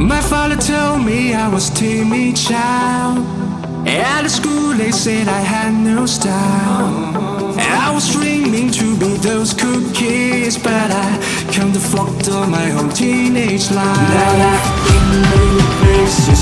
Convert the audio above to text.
My father told me I was timid child. At the school they said I had no style. I was dreaming to be those cool kids, but I kinda fucked up my whole teenage life. Now I've been many places,